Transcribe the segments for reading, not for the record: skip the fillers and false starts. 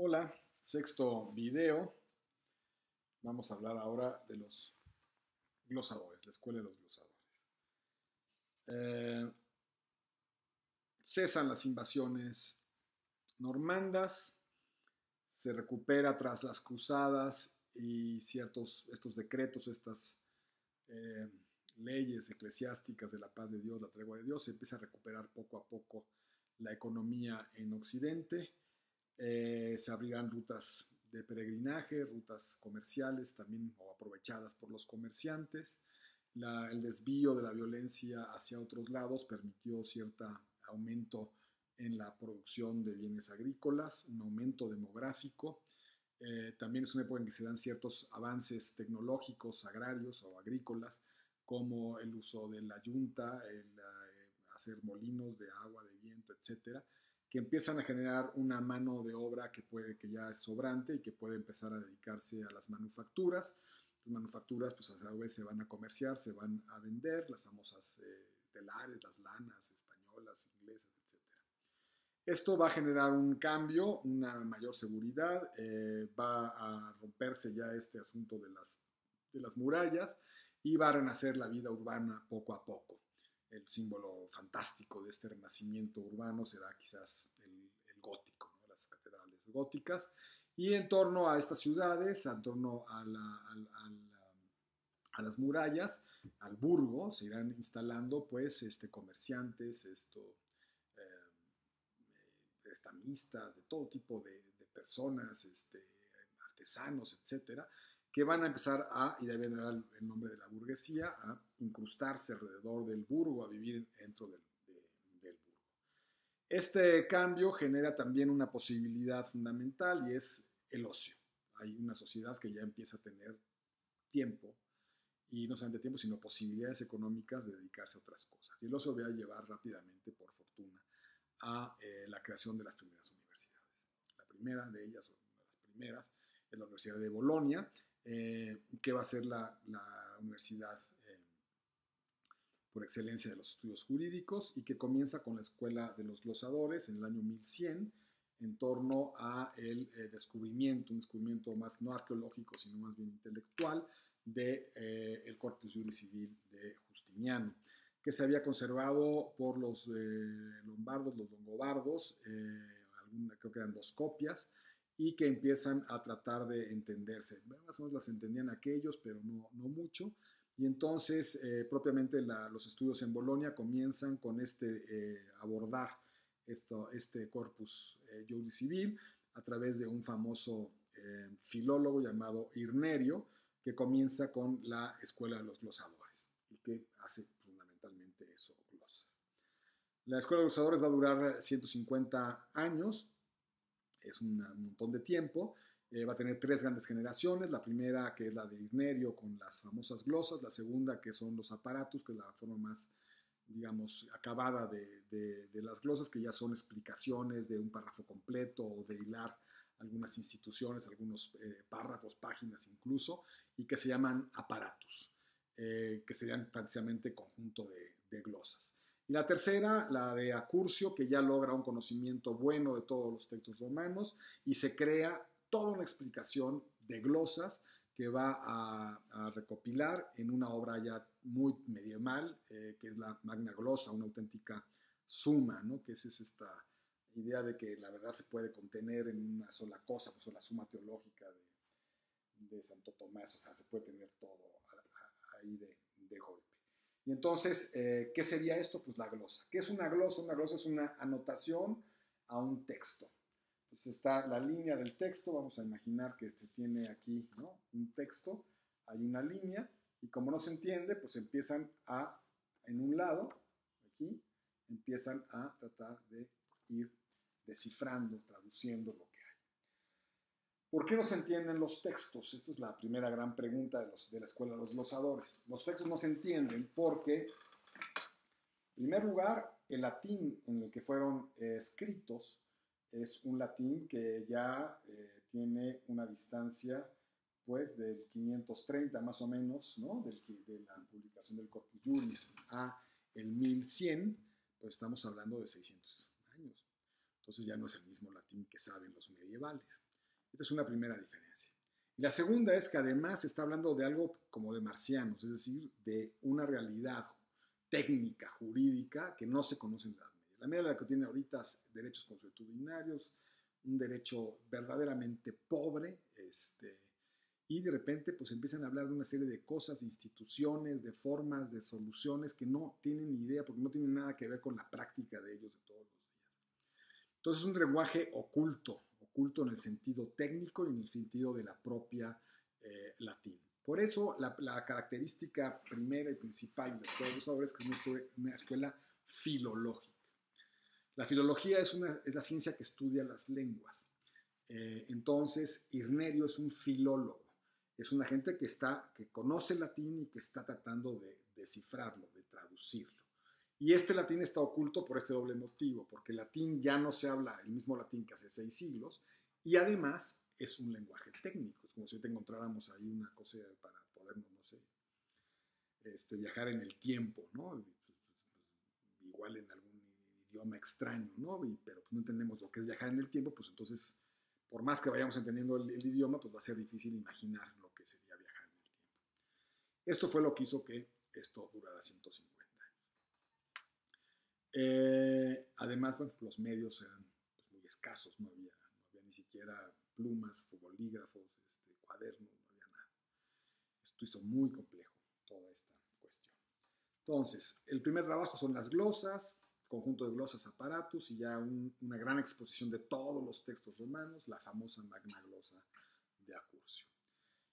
Hola, sexto video. Vamos a hablar ahora de los glosadores, la escuela de los glosadores. Eh, Cesan las invasiones normandas, se recupera tras las cruzadas y estos decretos, estas eh, leyes eclesiásticas de la paz de Dios, la tregua de Dios, se empieza a recuperar poco a poco la economía en Occidente. Se abrirán rutas de peregrinaje, rutas comerciales también o aprovechadas por los comerciantes. El desvío de la violencia hacia otros lados permitió cierto aumento en la producción de bienes agrícolas, un aumento demográfico. También es una época en que se dan ciertos avances tecnológicos, agrarios o agrícolas, como el uso de la yunta, hacer molinos de agua, de viento, etcétera, que empiezan a generar una mano de obra que ya es sobrante y que puede empezar a dedicarse a las manufacturas. Las manufacturas, pues a su vez se van a comerciar, se van a vender, las famosas telares, las lanas españolas, inglesas, etcétera. Esto va a generar un cambio, una mayor seguridad, va a romperse ya este asunto de las murallas y va a renacer la vida urbana poco a poco. El símbolo fantástico de este renacimiento urbano será quizás el gótico, ¿no? Las catedrales góticas. Y en torno a estas ciudades, en torno a las murallas, al burgo, se irán instalando pues comerciantes, estamistas, de todo tipo de personas, artesanos, etcétera, que van a empezar y de ahí vendrá el nombre de la burguesía, a incrustarse alrededor del burgo, a vivir dentro del burgo. Este cambio genera también una posibilidad fundamental y es el ocio. Hay una sociedad que ya empieza a tener tiempo, y no solamente tiempo, sino posibilidades económicas de dedicarse a otras cosas. Y el ocio va a llevar rápidamente, por fortuna, a la creación de las primeras universidades. La primera de ellas, o una de las primeras, es la Universidad de Bolonia, que va a ser la universidad por excelencia de los estudios jurídicos y que comienza con la Escuela de los Glosadores en el año 1100 en torno a el descubrimiento, un descubrimiento más no arqueológico, sino más bien intelectual, del Corpus Juris Civil de Justiniano, que se había conservado por los lombardos, los longobardos, creo que eran 2 copias, y que empiezan a tratar de entenderse. Más o menos las entendían aquellos, pero no mucho. Y entonces, propiamente los estudios en Bolonia comienzan con abordar este corpus juris civil a través de un famoso filólogo llamado Irnerio, que comienza con la Escuela de los Glosadores y que hace fundamentalmente eso, glosas. La Escuela de los Glosadores va a durar 150 años, es un montón de tiempo. Va a tener 3 grandes generaciones, la primera que es la de Irnerio con las famosas glosas, la segunda que son los aparatos, que es la forma más, digamos, acabada de las glosas, que ya son explicaciones de un párrafo completo o de hilar algunas instituciones, algunos párrafos, páginas incluso, y que se llaman aparatos, que serían prácticamente conjunto de glosas. Y la tercera, la de Accurcio, que ya logra un conocimiento bueno de todos los textos romanos y se crea toda una explicación de glosas que va a recopilar en una obra ya muy medieval, que es la Magna Glossa, una auténtica suma, ¿no? Que es esta idea de que la verdad se puede contener en una sola cosa, pues la suma teológica de Santo Tomás, o sea, se puede tener todo ahí de golpe. Y entonces, ¿qué sería esto? Pues la glosa. ¿Qué es una glosa? Una glosa es una anotación a un texto. Entonces está la línea del texto, vamos a imaginar que se tiene aquí, ¿no? Un texto, hay una línea, y como no se entiende, pues empiezan en un lado, aquí, empiezan a tratar de ir descifrando, traduciendo lo que hay. ¿Por qué no se entienden los textos? Esta es la primera gran pregunta de la Escuela de los Glosadores. Los textos no se entienden porque, en primer lugar, el latín en el que fueron escritos es un latín que ya tiene una distancia pues del 530 más o menos, ¿no? De la publicación del Corpus Juris a el 1100, pues estamos hablando de 600 años. Entonces ya no es el mismo latín que saben los medievales. Esta es una primera diferencia. Y la segunda es que además se está hablando de algo como de marcianos, es decir, de una realidad técnica, jurídica, que no se conoce en la Edad Media. La Media es la que tiene ahorita derechos consuetudinarios, un derecho verdaderamente pobre, y de repente pues empiezan a hablar de una serie de cosas, de instituciones, de formas, de soluciones que no tienen ni idea porque no tienen nada que ver con la práctica de ellos de todos los días. Entonces es un lenguaje oculto, oculto en el sentido técnico y en el sentido de la propia latín. Por eso la característica primera y principal de la escuela de los abusadores es que es una escuela filológica. La filología es la ciencia que estudia las lenguas. Entonces, Irnerio es un filólogo. Es una gente que conoce el latín y que está tratando de descifrarlo, de traducirlo. Y este latín está oculto por este doble motivo, porque el latín ya no se habla el mismo latín que hace 6 siglos, y además es un lenguaje técnico. Es como si te encontráramos ahí una cosa para podernos, no sé, viajar en el tiempo, ¿no? Igual en algún idioma extraño, ¿no? Pero no entendemos lo que es viajar en el tiempo, pues entonces, por más que vayamos entendiendo el idioma, pues va a ser difícil imaginar lo que sería viajar en el tiempo. Esto fue lo que hizo que esto durara 150 años. Además, bueno, los medios eran pues, muy escasos, no había ni siquiera plumas, bolígrafos, cuadernos, no había nada. Esto hizo muy complejo toda esta cuestión. Entonces, el primer trabajo son las glosas, conjunto de glosas aparatus y ya una gran exposición de todos los textos romanos, la famosa Magna Glosa de Accurcio.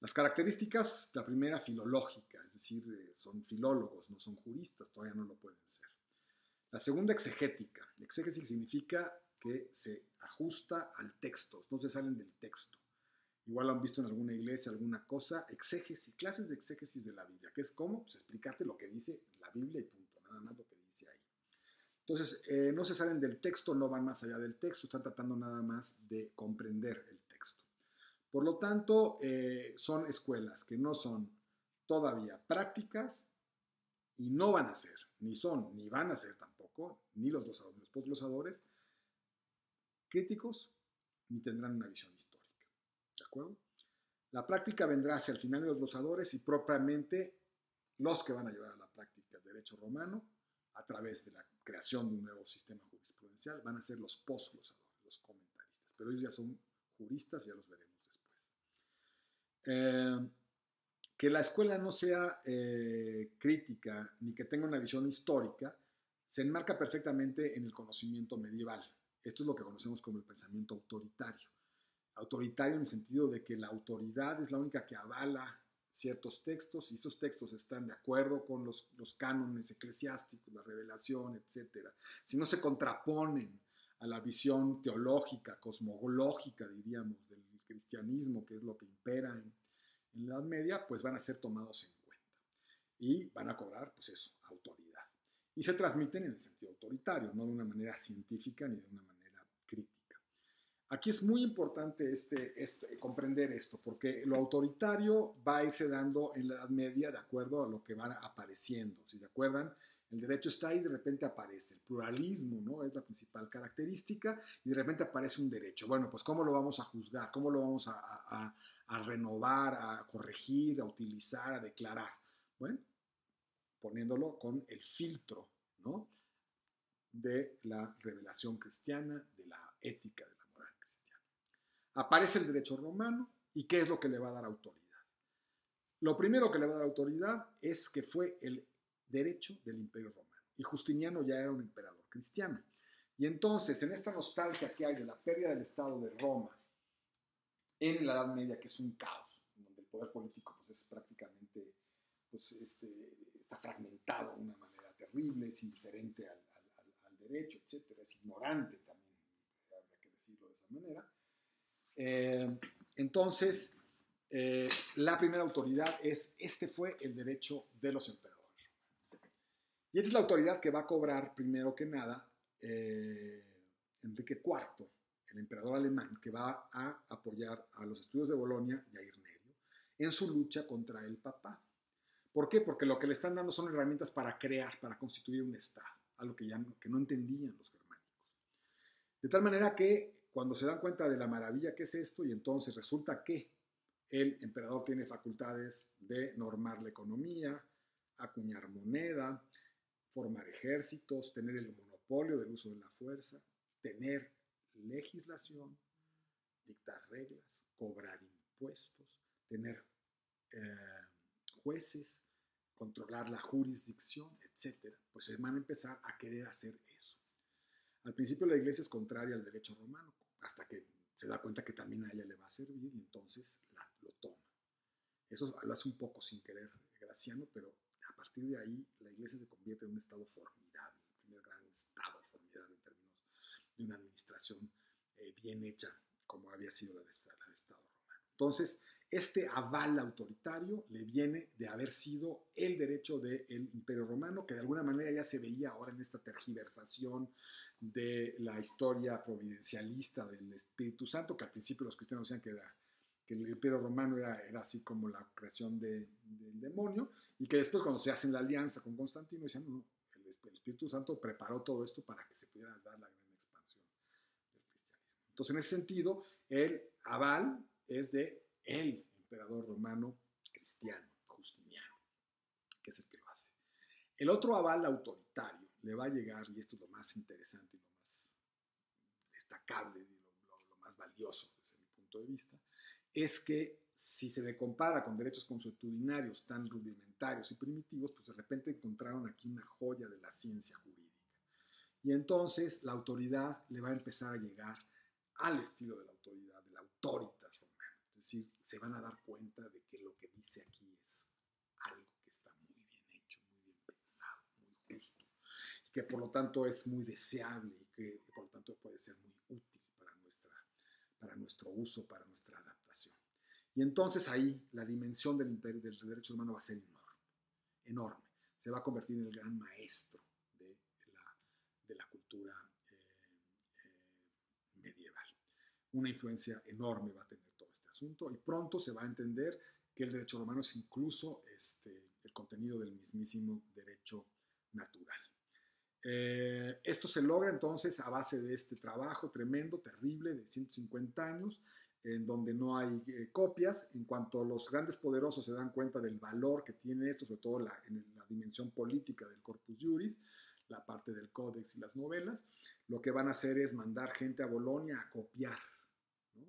Las características, la primera filológica, es decir, son filólogos, no son juristas, todavía no lo pueden ser. La segunda exegética. Exégesis significa que se ajusta al texto, no se salen del texto. Igual lo han visto en alguna iglesia, alguna cosa. Exégesis, clases de exégesis de la Biblia, que es como pues, explicarte lo que dice la Biblia y punto, nada más lo que dice ahí. Entonces, no se salen del texto, no van más allá del texto, están tratando nada más de comprender el texto. Por lo tanto, son escuelas que no son todavía prácticas y no van a ser, ni son, ni van a ser tampoco, ni los glosadores, ni los postglosadores, críticos, ni tendrán una visión histórica. ¿De acuerdo? La práctica vendrá hacia el final de los glosadores y propiamente los que van a llevar a la práctica el derecho romano a través de la creación de un nuevo sistema jurisprudencial van a ser los postglosadores, los comentaristas, pero ellos ya son juristas, ya los veremos después. Que la escuela no sea crítica ni que tenga una visión histórica se enmarca perfectamente en el conocimiento medieval. Esto es lo que conocemos como el pensamiento autoritario. Autoritario en el sentido de que la autoridad es la única que avala ciertos textos y esos textos están de acuerdo con los cánones eclesiásticos, la revelación, etc. Si no se contraponen a la visión teológica, cosmológica, diríamos, del cristianismo, que es lo que impera en la Edad Media, pues van a ser tomados en cuenta y van a cobrar, pues eso, autoridad. Y se transmiten en el sentido autoritario, no de una manera científica ni de una manera crítica. Aquí es muy importante comprender esto, porque lo autoritario va a irse dando en la Edad Media de acuerdo a lo que va apareciendo. Si se acuerdan, el derecho está ahí y de repente aparece. El pluralismo, ¿no? Es la principal característica y de repente aparece un derecho. Bueno, pues ¿cómo lo vamos a juzgar? ¿Cómo lo vamos a renovar, a corregir, a utilizar, a declarar? Bueno, poniéndolo con el filtro, ¿no? De la revelación cristiana, de la ética de la moral cristiana. Aparece el derecho romano y ¿qué es lo que le va a dar autoridad? Lo primero que le va a dar autoridad es que fue el derecho del Imperio Romano y Justiniano ya era un emperador cristiano. Y entonces, en esta nostalgia que hay de la pérdida del Estado de Roma en la Edad Media, que es un caos, donde el poder político pues, es prácticamente pues, está fragmentado de una manera terrible, es indiferente al derecho, etcétera, es ignorante también, habría que decirlo de esa manera. Entonces, la primera autoridad fue el derecho de los emperadores. Y esta es la autoridad que va a cobrar, primero que nada, Enrique IV, el emperador alemán, que va a apoyar a los estudios de Bolonia y a Irnerio en su lucha contra el papado. ¿Por qué? Porque lo que le están dando son herramientas para crear, para constituir un Estado, algo que no entendían los germánicos. De tal manera que cuando se dan cuenta de la maravilla que es esto, y entonces resulta que el emperador tiene facultades de normar la economía, acuñar moneda, formar ejércitos, tener el monopolio del uso de la fuerza, tener legislación, dictar reglas, cobrar impuestos, tener jueces, controlar la jurisdicción, etcétera, pues se van a empezar a querer hacer eso. Al principio la iglesia es contraria al derecho romano, hasta que se da cuenta que también a ella le va a servir y entonces lo toma. Eso lo hace un poco sin querer Graciano, pero a partir de ahí la iglesia se convierte en un estado formidable, el primer gran estado formidable en términos de una administración bien hecha como había sido la de Estado romano. Entonces, este aval autoritario le viene de haber sido el derecho del Imperio Romano, que de alguna manera ya se veía ahora en esta tergiversación de la historia providencialista del Espíritu Santo, que al principio los cristianos decían que el Imperio Romano era así como la creación del demonio, y que después cuando se hacen la alianza con Constantino decían, no, el Espíritu Santo preparó todo esto para que se pudiera dar la gran expansión del cristianismo. Entonces, en ese sentido, el aval es de el emperador romano cristiano, Justiniano, que es el que lo hace. El otro aval autoritario le va a llegar, y esto es lo más interesante y lo más destacable y lo más valioso desde mi punto de vista, es que si se le compara con derechos consuetudinarios tan rudimentarios y primitivos, pues de repente encontraron aquí una joya de la ciencia jurídica. Y entonces la autoridad le va a empezar a llegar al estilo de la autoridad, de la autoritas romana. Es decir, se van a dar cuenta de que lo que dice aquí es algo que está muy bien hecho, muy bien pensado, muy justo, y que por lo tanto es muy deseable y que por lo tanto puede ser muy útil para nuestro uso, para nuestra adaptación. Y entonces ahí la dimensión del derecho romano va a ser enorme, enorme. Se va a convertir en el gran maestro de la cultura medieval. Una influencia enorme va a tener todo este asunto y pronto se va a entender que el derecho romano es incluso el contenido del mismísimo derecho natural. Esto se logra entonces a base de este trabajo tremendo, terrible, de 150 años, en donde no hay copias. En cuanto los grandes poderosos se dan cuenta del valor que tiene esto, sobre todo en la dimensión política del Corpus Juris, la parte del códex y las novelas, lo que van a hacer es mandar gente a Bolonia a copiar, ¿no?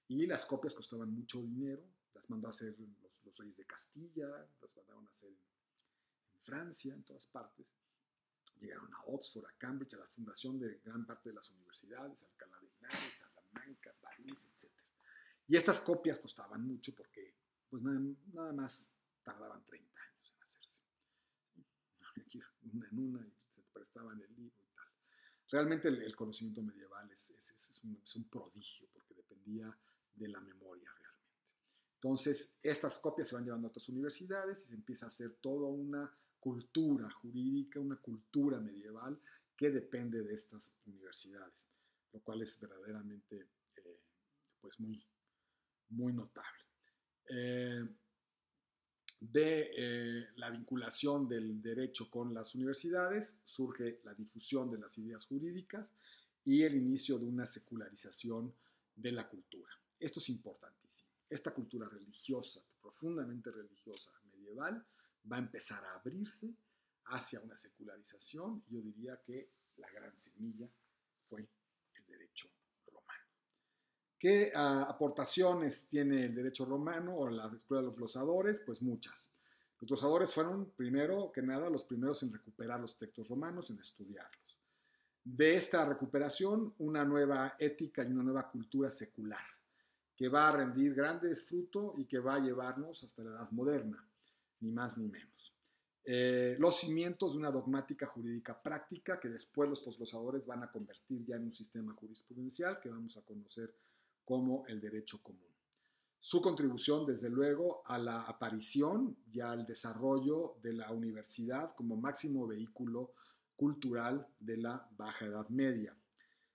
Y las copias costaban mucho dinero, las mandó a hacer los reyes de Castilla, las mandaron a hacer en Francia, en todas partes. Llegaron a Oxford, a Cambridge, a la fundación de gran parte de las universidades, Alcalá de Henares, Salamanca, París, etc. Y estas copias costaban mucho porque pues nada más tardaban 30 años en hacerse. Una en una y se te prestaban el libro y tal. Realmente el conocimiento medieval es un prodigio porque dependía de la memoria realmente. Entonces, estas copias se van llevando a otras universidades y se empieza a hacer toda una cultura jurídica, una cultura medieval que depende de estas universidades, lo cual es verdaderamente pues muy, muy notable. De la vinculación del derecho con las universidades surge la difusión de las ideas jurídicas y el inicio de una secularización de la cultura. Esto es importantísimo. Esta cultura religiosa, profundamente religiosa medieval, va a empezar a abrirse hacia una secularización y yo diría que la gran semilla fue el derecho romano. ¿Qué aportaciones tiene el derecho romano o la escuela de los glosadores? Pues muchas. Los glosadores fueron, primero que nada, los primeros en recuperar los textos romanos, en estudiarlos. De esta recuperación, una nueva ética y una nueva cultura secular, que va a rendir grandes frutos y que va a llevarnos hasta la Edad Moderna, ni más ni menos. Los cimientos de una dogmática jurídica práctica que después los posglosadores van a convertir ya en un sistema jurisprudencial que vamos a conocer como el derecho común. Su contribución, desde luego, a la aparición y al desarrollo de la universidad como máximo vehículo cultural de la Baja Edad Media.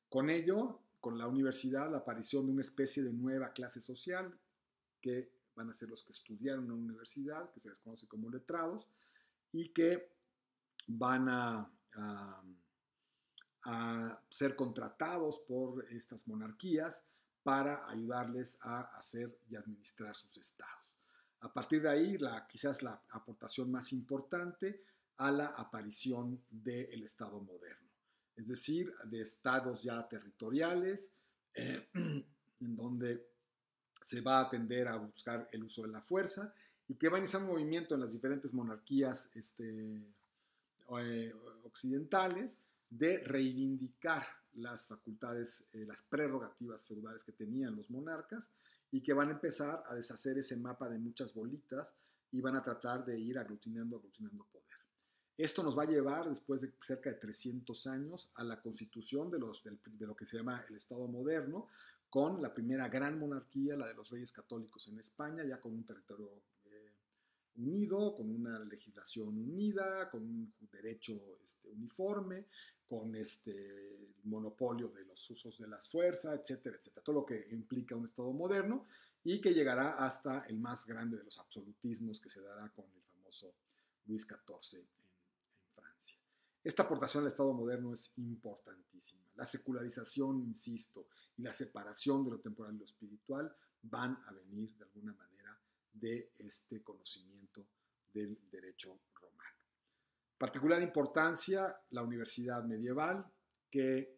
Con ello, con la universidad, la aparición de una especie de nueva clase social que van a ser los que estudiaron en una universidad, que se les conoce como letrados, y que van a a ser contratados por estas monarquías para ayudarles a hacer y administrar sus estados. A partir de ahí, quizás la aportación más importante a la aparición del Estado moderno, es decir, de estados ya territoriales, en donde se va a tender a buscar el uso de la fuerza y que va a iniciar un movimiento en las diferentes monarquías occidentales de reivindicar las facultades, las prerrogativas feudales que tenían los monarcas y que van a empezar a deshacer ese mapa de muchas bolitas y van a tratar de ir aglutinando poder. Esto nos va a llevar, después de cerca de 300 años, a la constitución de lo que se llama el Estado moderno, con la primera gran monarquía, la de los Reyes Católicos en España, ya con un territorio unido, con una legislación unida, con un derecho uniforme, con el monopolio de los usos de las fuerzas, etcétera, etcétera. Todo lo que implica un Estado moderno y que llegará hasta el más grande de los absolutismos que se dará con el famoso Luis XIV en Francia. Esta aportación al Estado moderno es importantísima. La secularización, insisto, y la separación de lo temporal y lo espiritual van a venir de alguna manera de este conocimiento del derecho romano. Particular importancia, la universidad medieval, que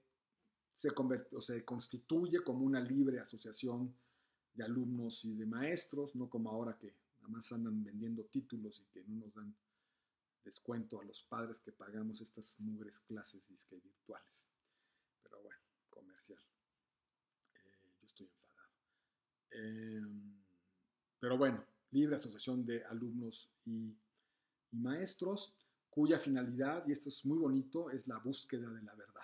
se constituye como una libre asociación de alumnos y de maestros, no como ahora que nada más andan vendiendo títulos y que no nos dan descuento a los padres que pagamos estas mugres clases disque virtuales. Pero bueno, comercial. Yo estoy enfadado. Pero bueno, libre asociación de alumnos y maestros, cuya finalidad, y esto es muy bonito, es la búsqueda de la verdad.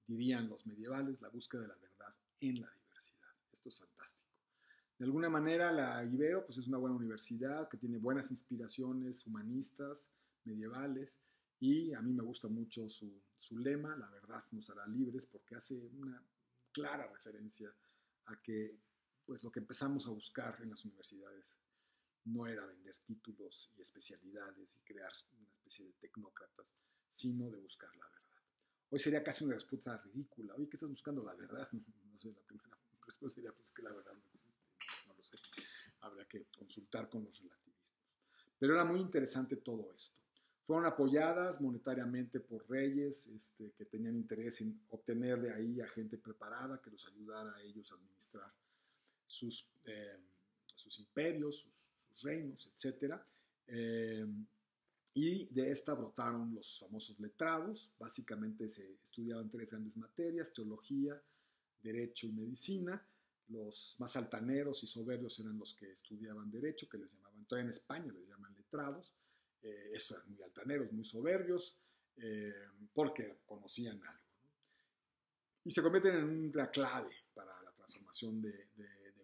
Dirían los medievales, la búsqueda de la verdad en la diversidad. Esto es fantástico. De alguna manera, la Ibero pues, es una buena universidad que tiene buenas inspiraciones humanistas, medievales, y a mí me gusta mucho su lema, la verdad nos hará libres, porque hace una clara referencia a que pues, lo que empezamos a buscar en las universidades no era vender títulos y especialidades y crear una especie de tecnócratas, sino de buscar la verdad. Hoy sería casi una respuesta ridícula. Oye, ¿qué estás buscando? La verdad. No sé, la primera respuesta sería pues que la verdad no existe. No lo sé. Habrá que consultar con los relativistas. Pero era muy interesante todo esto. Fueron apoyadas monetariamente por reyes que tenían interés en obtener de ahí a gente preparada que los ayudara a ellos a administrar sus imperios, sus reinos, etc. Y de esta brotaron los famosos letrados. Básicamente se estudiaban tres grandes materias: teología, derecho y medicina. Los más altaneros y soberbios eran los que estudiaban derecho, que les llamaban, todavía en España les llaman letrados. Estos eran muy altaneros, muy soberbios, porque conocían algo, ¿no? Y se convierten en una clave para la transformación de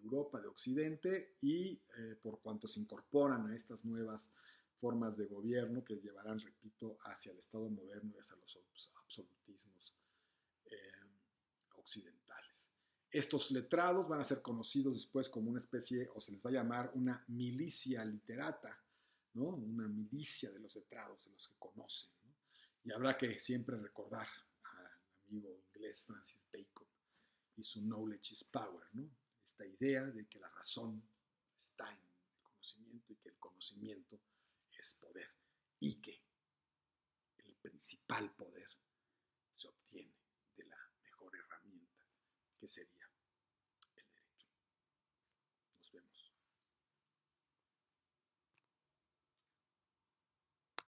Europa, de Occidente, y por cuanto se incorporan a estas nuevas formas de gobierno que llevarán, repito, hacia el Estado moderno y hacia los absolutismos occidentales. Estos letrados van a ser conocidos después como una especie, o se les va a llamar una milicia literata, ¿no? Una milicia de los letrados, de los que conocen, ¿no? Y habrá que siempre recordar al amigo inglés Francis Bacon y su knowledge is power, ¿no? Esta idea de que la razón está en el conocimiento y que el conocimiento es poder y que el principal poder se obtiene de la mejor herramienta que sería el derecho. Nos vemos.